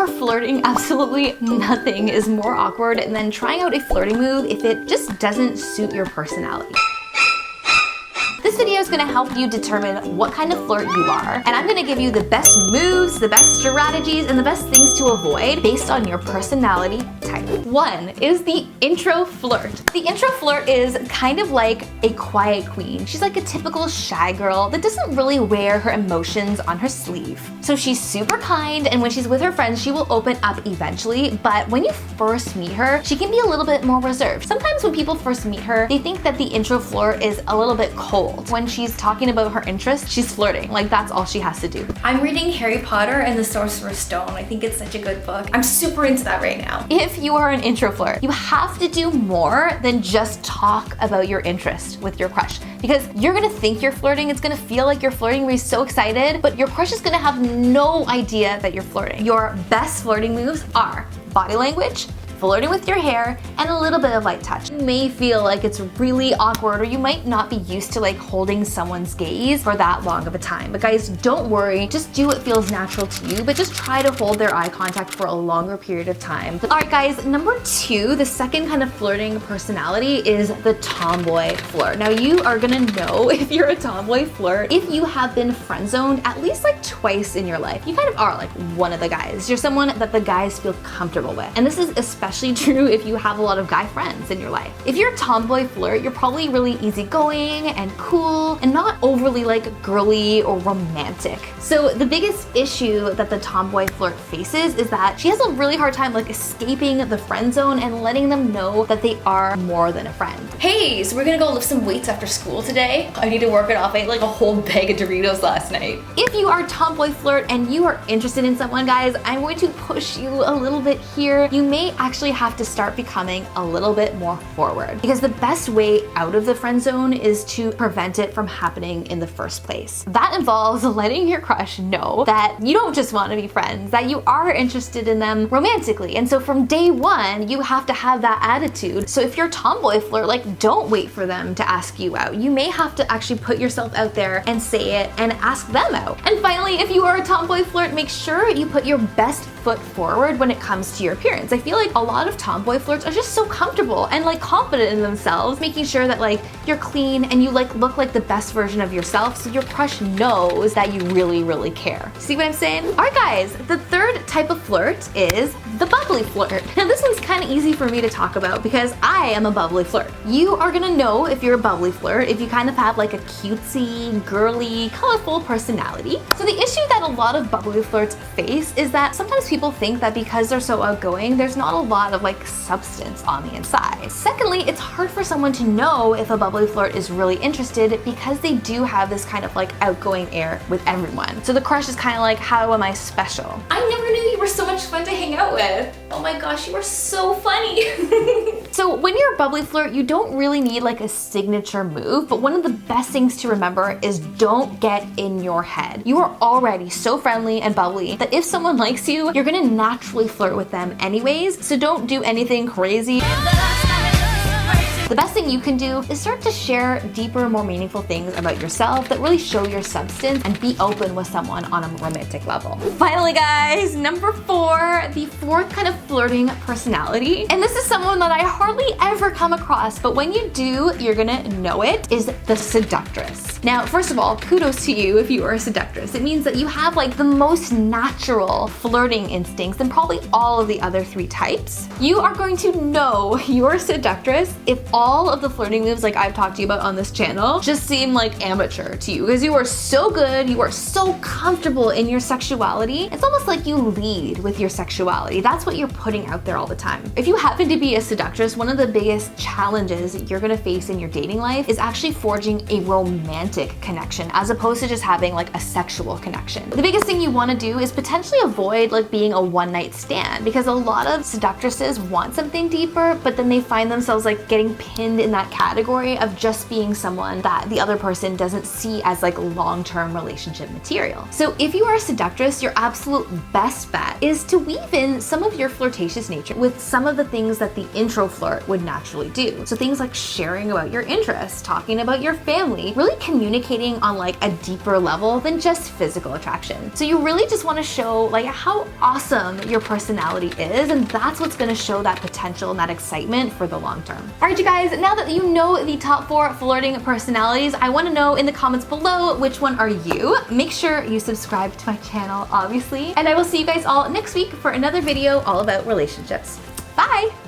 are flirting, absolutely nothing is more awkward than trying out a flirting move if it just doesn't suit your personality. This video is gonna help you determine what kind of flirt you are, and I'm gonna give you the best moves, the best strategies, and the best things to avoid based on your personality type. 1 is the intro flirt. The intro flirt is kind of like a quiet queen. She's like a typical shy girl that doesn't really wear her emotions on her sleeve. So she's super kind, and when she's with her friends, she will open up eventually, but when you first meet her, she can be a little bit more reserved. Sometimes when people first meet her, they think that the intro flirt is a little bit cold. When she's talking about her interests, she's flirting. Like, that's all she has to do. I'm reading Harry Potter and the Sorcerer's Stone. I think it's such a good book. I'm super into that right now. If you are an intro flirt, you have to do more than just talk about your interest with your crush, because you're gonna think you're flirting. It's gonna feel like you're flirting. You're so excited, but your crush is gonna have no idea that you're flirting. Your best flirting moves are body language, flirting with your hair, and a little bit of light touch. You may feel like it's really awkward, or you might not be used to like holding someone's gaze for that long of a time. But guys, don't worry, just do what feels natural to you, but just try to hold their eye contact for a longer period of time. All right guys, number 2, the second kind of flirting personality is the tomboy flirt. Now you are gonna know if you're a tomboy flirt if you have been friend zoned at least like twice in your life. You kind of are like one of the guys. You're someone that the guys feel comfortable with. And this is especially true if you have a lot of guy friends in your life. If you're a tomboy flirt, you're probably really easygoing and cool and not overly like girly or romantic. So the biggest issue that the tomboy flirt faces is that she has a really hard time like escaping the friend zone and letting them know that they are more than a friend. Hey, so we're gonna go lift some weights after school today. I need to work it off. I ate like a whole bag of Doritos last night. If you are a tomboy flirt and you are interested in someone, guys, I'm going to push you a little bit here. You may actually have to start becoming a little bit more forward, because the best way out of the friend zone is to prevent it from happening in the first place. That involves letting your crush know that you don't just want to be friends, that you are interested in them romantically. And so from day one, you have to have that attitude. So if you're a tomboy flirt, like, don't wait for them to ask you out. You may have to actually put yourself out there and say it and ask them out. And finally, if you are a tomboy flirt, make sure you put your best foot forward when it comes to your appearance. I feel like a lot of tomboy flirts are just so comfortable and like confident in themselves, making sure that like you're clean and you like look like the best version of yourself, so your crush knows that you really care. See what I'm saying? All right guys, the third type of flirt is the bubbly flirt. Now this one's kind of easy for me to talk about because I am a bubbly flirt. You are gonna know if you're a bubbly flirt if you kind of have like a cutesy, girly, colorful personality. So the issue that a lot of bubbly flirts face is that sometimes people think that because they're so outgoing, there's not a lot of like substance on the inside. Secondly, it's hard for someone to know if a bubbly flirt is really interested because they do have this kind of like outgoing air with everyone. So the crush is kind of like, how am I special? I never knew you were so much fun to hang out with. Oh my gosh, you are so funny. So when you're a bubbly flirt, you don't really need like a signature move, but one of the best things to remember is don't get in your head. You are already so friendly and bubbly that if someone likes you, you're gonna naturally flirt with them anyways, so don't do anything crazy. The best thing you can do is start to share deeper, more meaningful things about yourself that really show your substance and be open with someone on a romantic level. Finally guys, number 4, the fourth kind of flirting personality. And this is someone that I hardly ever come across, but when you do, you're gonna know it, is the seductress. Now, first of all, kudos to you if you are a seductress. It means that you have like the most natural flirting instincts than probably all of the other 3 types. You are going to know you're a seductress if all of the flirting moves like I've talked to you about on this channel just seem like amateur to you, because you are so good, you are so comfortable in your sexuality. It's almost like you lead with your sexuality. That's what you're putting out there all the time. If you happen to be a seductress, one of the biggest challenges you're gonna face in your dating life is actually forging a romantic connection as opposed to just having like a sexual connection. The biggest thing you wanna do is potentially avoid like being a one-night stand, because a lot of seductresses want something deeper, but then they find themselves like getting pinned in that category of just being someone that the other person doesn't see as like long-term relationship material. So if you are a seductress, your absolute best bet is to weave in some of your flirtatious nature with some of the things that the intro flirt would naturally do. So things like sharing about your interests, talking about your family, really communicating on like a deeper level than just physical attraction. So you really just want to show like how awesome your personality is, and that's what's going to show that potential and that excitement for the long term. All right, you guys, now that you know the top 4 flirting personalities, I want to know in the comments below which one are you. Make sure you subscribe to my channel, obviously, and I will see you guys all next week for another video all about relationships. Bye!